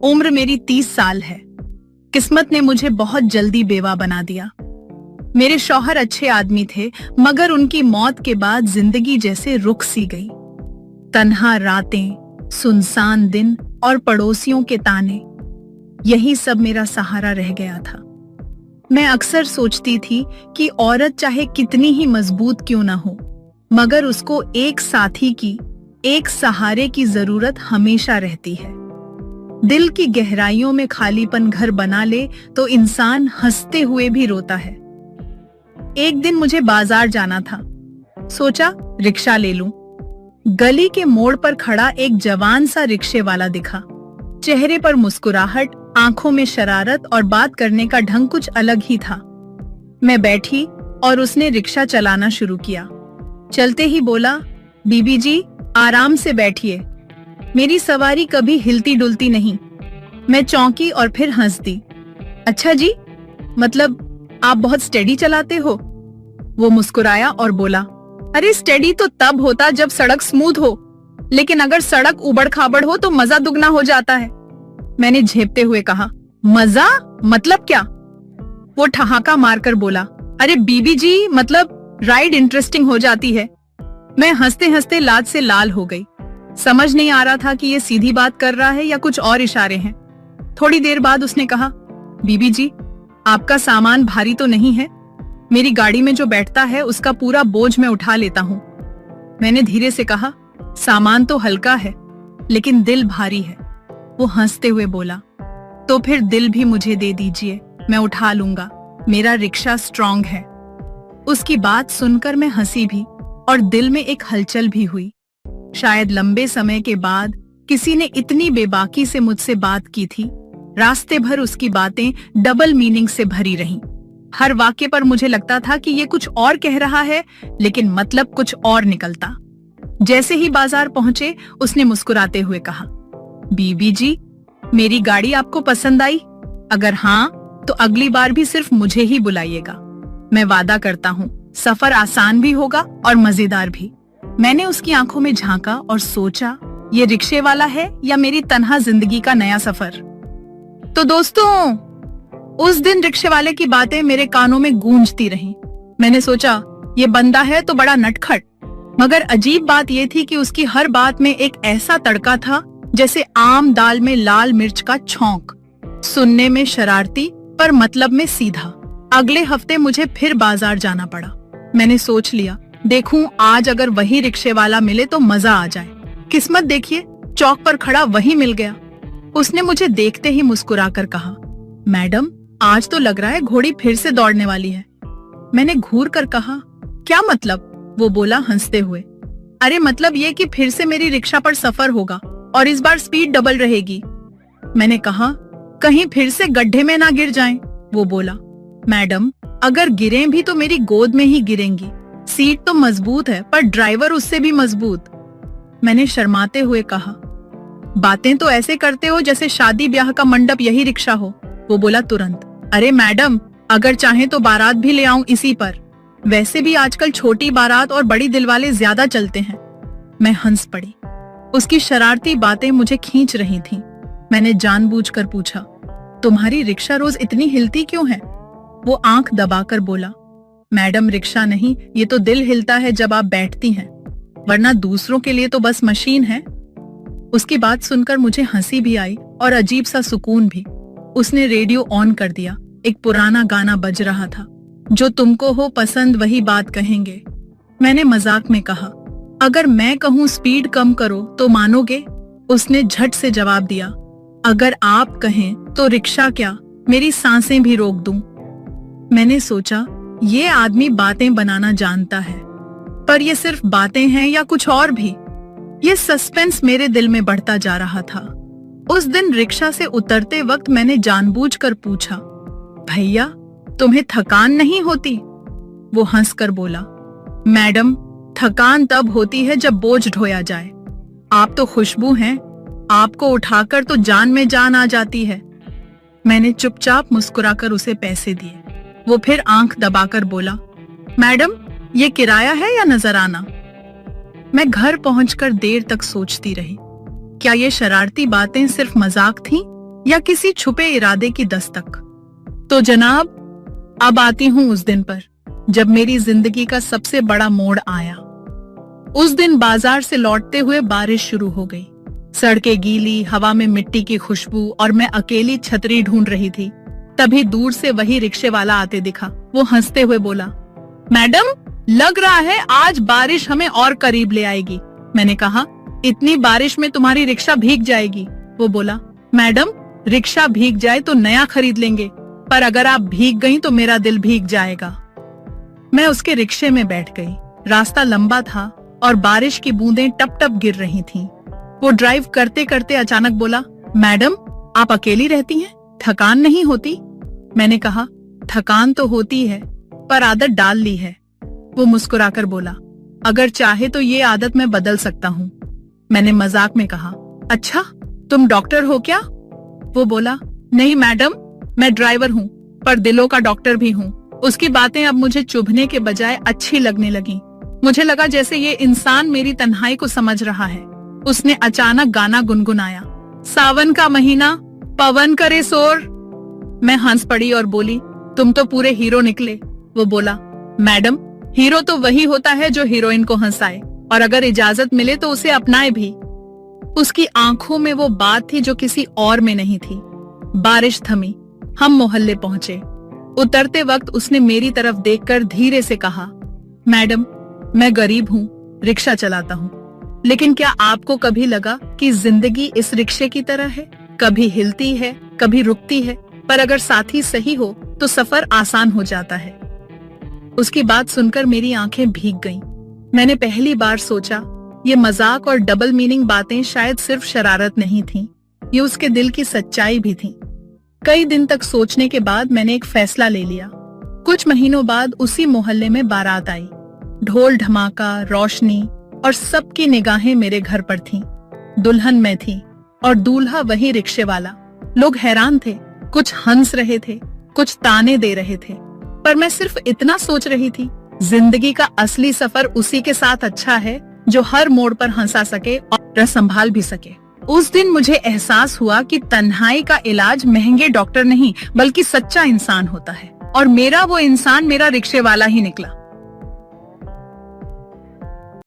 उम्र मेरी 30 साल है। किस्मत ने मुझे बहुत जल्दी बेवा बना दिया। मेरे शौहर अच्छे आदमी थे, मगर उनकी मौत के बाद जिंदगी जैसे रुक सी गई। तन्हा रातें, सुनसान दिन और पड़ोसियों के ताने, यही सब मेरा सहारा रह गया था। मैं अक्सर सोचती थी कि औरत चाहे कितनी ही मजबूत क्यों ना हो, मगर उसको एक साथी की, एक सहारे की जरूरत हमेशा रहती है। दिल की गहराइयों में खालीपन घर बना ले तो इंसान हंसते हुए भी रोता है। एक दिन मुझे बाजार जाना था। सोचा रिक्शा ले लूं। गली के मोड़ पर खड़ा एक जवान सा रिक्शे वाला दिखा। चेहरे पर मुस्कुराहट, आंखों में शरारत और बात करने का ढंग कुछ अलग ही था। मैं बैठी और उसने रिक्शा चलाना शुरू किया। चलते ही बोला, बीबी जी आराम से बैठिए। मेरी सवारी कभी हिलती डुलती नहीं। मैं चौंकी और फिर हंस दी। अच्छा जी, मतलब आप बहुत स्टेडी चलाते हो? वो मुस्कुराया और बोला, अरे स्टेडी तो तब होता जब सड़क स्मूथ हो, लेकिन अगर सड़क उबड़ खाबड़ हो तो मजा दुगना हो जाता है। मैंने झेपते हुए कहा, मजा मतलब क्या? वो ठहाका मारकर बोला, अरे बीबी जी मतलब राइड इंटरेस्टिंग हो जाती है। मैं हंसते हंसते लाज से लाल हो गई। समझ नहीं आ रहा था कि ये सीधी बात कर रहा है या कुछ और इशारे हैं। थोड़ी देर बाद उसने कहा, बीबी जी आपका सामान भारी तो नहीं है? मेरी गाड़ी में जो बैठता है उसका पूरा बोझ मैं उठा लेता हूँ। मैंने धीरे से कहा, सामान तो हल्का है लेकिन दिल भारी है। वो हंसते हुए बोला, तो फिर दिल भी मुझे दे दीजिए, मैं उठा लूंगा, मेरा रिक्शा स्ट्रांग है। उसकी बात सुनकर मैं हंसी भी और दिल में एक हलचल भी हुई। शायद लंबे समय के बाद किसी ने इतनी बेबाकी से मुझसे बात की थी। रास्ते भर उसकी बातें डबल मीनिंग से भरी रहीं। हर वाक्य पर मुझे लगता था कि ये कुछ और कह रहा है, लेकिन मतलब कुछ और निकलता। जैसे ही बाजार पहुंचे, उसने मुस्कुराते हुए कहा, बीबी जी मेरी गाड़ी आपको पसंद आई? अगर हाँ तो अगली बार भी सिर्फ मुझे ही बुलाइएगा। मैं वादा करता हूँ सफर आसान भी होगा और मजेदार भी। मैंने उसकी आंखों में झांका और सोचा, ये रिक्शे वाला है या मेरी तन्हा जिंदगी का नया सफर। तो दोस्तों, उस दिन रिक्शे वाले की बातें मेरे कानों में गूंजती रहीं। मैंने सोचा ये बंदा है तो बड़ा नटखट, मगर अजीब बात यह थी कि उसकी हर बात में एक ऐसा तड़का था जैसे आम दाल में लाल मिर्च का छौंक। सुनने में शरारती पर मतलब में सीधा। अगले हफ्ते मुझे फिर बाजार जाना पड़ा। मैंने सोच लिया, देखूं आज अगर वही रिक्शे वाला मिले तो मजा आ जाए। किस्मत देखिए, चौक पर खड़ा वही मिल गया। उसने मुझे देखते ही मुस्कुराकर कहा, मैडम आज तो लग रहा है घोड़ी फिर से दौड़ने वाली है। मैंने घूर कर कहा, क्या मतलब? वो बोला हंसते हुए, अरे मतलब ये कि फिर से मेरी रिक्शा पर सफर होगा और इस बार स्पीड डबल रहेगी। मैंने कहा, कहीं फिर से गड्ढे में ना गिर जाएं। वो बोला, मैडम अगर गिरें भी तो मेरी गोद में ही गिरेंगी। सीट तो मजबूत है पर ड्राइवर उससे भी मजबूत। मैंने शर्माते हुए कहा, बातें तो ऐसे करते हो जैसे शादी ब्याह का मंडप यही रिक्शा हो। वो बोला तुरंत, अरे मैडम अगर चाहें तो बारात भी ले आऊं इसी पर। वैसे भी आजकल छोटी बारात और बड़ी दिलवाले ज्यादा चलते हैं। मैं हंस पड़ी। उसकी शरारती बातें मुझे खींच रही थीं। मैंने जानबूझकर पूछा, तुम्हारी रिक्शा रोज इतनी हिलती क्यों है? वो आंख दबाकर बोला, मैडम रिक्शा नहीं, ये तो दिल हिलता है जब आप बैठती हैं, वरना दूसरों के लिए तो बस मशीन है। उसकी बात सुनकर मुझे हंसी भी आई और अजीब सा सुकून भी। उसने रेडियो ऑन कर दिया। एक पुराना गाना बज रहा था, जो तुमको हो पसंद वही बात कहेंगे। मैंने मजाक में कहा, अगर मैं कहूँ स्पीड कम करो तो मानोगे? उसने झट से जवाब दिया, अगर आप कहें तो रिक्शा क्या, मेरी सांसें भी रोक दूं। मैंने सोचा ये आदमी बातें बनाना जानता है, पर ये सिर्फ बातें हैं या कुछ और भी? ये सस्पेंस मेरे दिल में बढ़ता जा रहा था। उस दिन रिक्शा से उतरते वक्त मैंने जानबूझकर पूछा, भैया तुम्हें थकान नहीं होती? वो हंसकर बोला, मैडम थकान तब होती है जब बोझ ढोया जाए। आप तो खुशबू हैं, आपको उठाकर तो जान में जान आ जाती है। मैंने चुपचाप मुस्कुराकर उसे पैसे दिए। वो फिर आंख दबाकर बोला, मैडम ये किराया है या नजराना? मैं घर पहुंचकर देर तक सोचती रही, क्या ये शरारती बातें सिर्फ मजाक थीं या किसी छुपे इरादे की दस्तक। तो जनाब, अब आती हूं उस दिन पर जब मेरी जिंदगी का सबसे बड़ा मोड़ आया। उस दिन बाजार से लौटते हुए बारिश शुरू हो गई। सड़कें गीली, हवा में मिट्टी की खुशबू और मैं अकेली छतरी ढूंढ रही थी। तभी दूर से वही रिक्शे वाला आते दिखा। वो हंसते हुए बोला, मैडम, लग रहा है आज बारिश हमें और करीब ले आएगी। मैंने कहा, इतनी बारिश में तुम्हारी रिक्शा भीग जाएगी। वो बोला, मैडम, रिक्शा भीग जाए तो नया खरीद लेंगे, पर अगर आप भीग गई तो मेरा दिल भीग जाएगा। मैं उसके रिक्शे में बैठ गई। रास्ता लंबा था और बारिश की बूंदें टप टप गिर रही थीं। वो ड्राइव करते करते अचानक बोला, मैडम, आप अकेली रहती हैं, थकान नहीं होती? मैंने कहा, थकान तो होती है, पर आदत डाल ली है। वो मुस्कुराकर बोला, अगर चाहे तो ये आदत मैं बदल सकता हूँ। मैंने मजाक में कहा, अच्छा, तुम डॉक्टर हो क्या? वो बोला, नहीं मैडम, मैं ड्राइवर हूँ, पर दिलों का डॉक्टर भी हूँ। उसकी बातें अब मुझे चुभने के बजाय अच्छी लगने लगी। मुझे लगा जैसे ये इंसान मेरी तन्हाई को समझ रहा है। उसने अचानक गाना गुनगुनाया, सावन का महीना, पवन करे शोर। मैं हंस पड़ी और बोली, तुम तो पूरे हीरो निकले। वो बोला, मैडम, हीरो तो वही होता है जो हीरोइन को हंसाए, और अगर इजाजत मिले तो उसे अपनाए भी। उसकी आंखों में वो बात थी जो किसी और में नहीं थी। बारिश थमी, हम मोहल्ले पहुंचे। उतरते वक्त उसने मेरी तरफ देखकर धीरे से कहा, मैडम, मैं गरीब हूँ, रिक्शा चलाता हूँ, लेकिन क्या आपको कभी लगा कि जिंदगी इस रिक्शे की तरह है? कभी हिलती है, कभी रुकती है, पर अगर साथी सही हो तो सफर आसान हो जाता है। उसकी बात सुनकर मेरी आंखें भीग गईं। मैंने पहली बार सोचा, ये मजाक और डबल मीनिंग बातें शायद सिर्फ शरारत नहीं थीं, ये उसके दिल की सच्चाई भी थी। कई दिन तक सोचने के बाद मैंने एक फैसला ले लिया। कुछ महीनों बाद उसी मोहल्ले में बारात आई। ढोल धमाका, रोशनी और सबकी निगाहें मेरे घर पर थीं। दुल्हन मैं थी और दूल्हा वही रिक्शे वाला। लोग हैरान थे, कुछ हंस रहे थे, कुछ ताने दे रहे थे, पर मैं सिर्फ इतना सोच रही थी, जिंदगी का असली सफर उसी के साथ अच्छा है जो हर मोड़ पर हंसा सके और संभाल भी सके। उस दिन मुझे एहसास हुआ कि तन्हाई का इलाज महंगे डॉक्टर नहीं, बल्कि सच्चा इंसान होता है, और मेरा वो इंसान मेरा रिक्शे वाला ही निकला।